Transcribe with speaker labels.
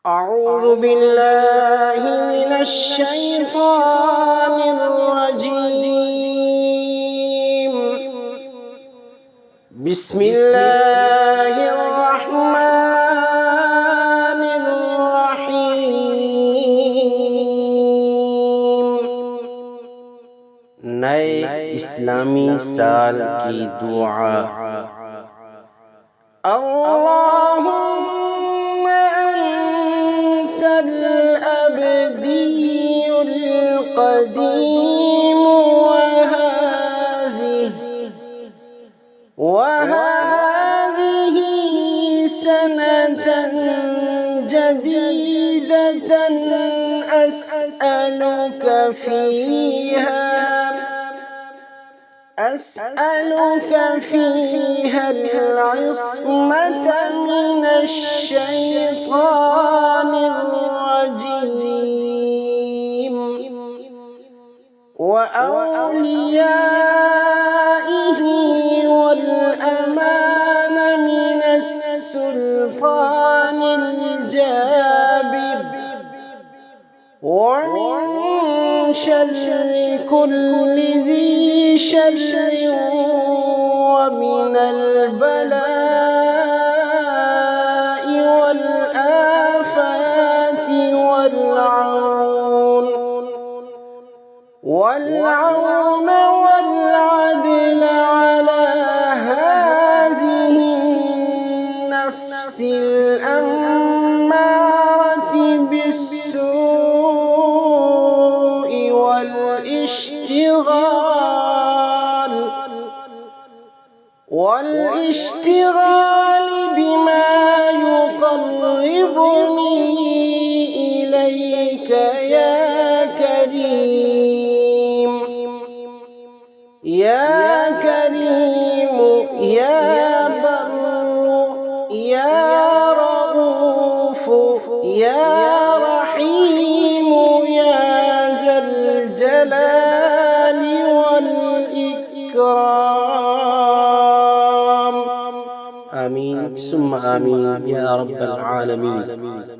Speaker 1: أعوذ بالله من الشيطان الرجيم. بسم الله الرحمن الرحيم. नए इस्लामी साल की दुआ। अल्लाहुम्मा अंतल अबदियुल क़दीम वहाज़िही सनतन जदीदतन अस्अलुका فيها العصمة من الشيطان الرجيم وأوليائه والأمان من السلطان الجابر ومن شر كل ذي شر ومن البلاء والآفات والعون والعدل على هذه النفس الأمارة بالسوء والاشتغال بما يقربني إليك يا كريم يا بر يا رؤوف يا رحيم يا ذا الجلال والإكرام. آمين ثم آمين يا رب العالمين.